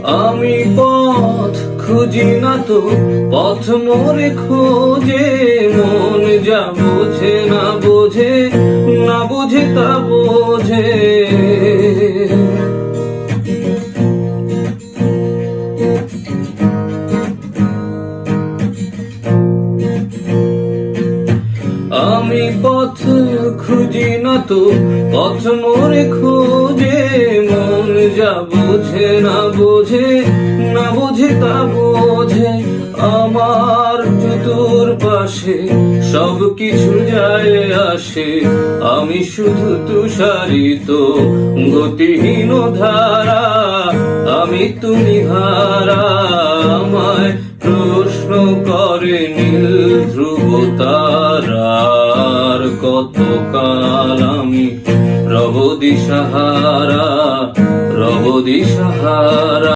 আমি পথ খুঁজি না তো, পথ মোরে খোঁজে। মন যা বোঝে না বোঝে, না বোঝে তা বোঝে। আমি পথ খুঁজি না তো, পথ মোরে খোঁজে। মন যা বোঝে না বোঝে, না বোঝে তা বোঝে। আমার জুতোর পাশে সব কিছু যায় আসে, আমি শুধু তুষারিত গতিহীন ধারা। আমি তুমি হারা, আমায় প্রশ্ন করে নীল ধ্রুব তারার। কতকাল আমি রব দিশাহারা, রব দিশাহারা।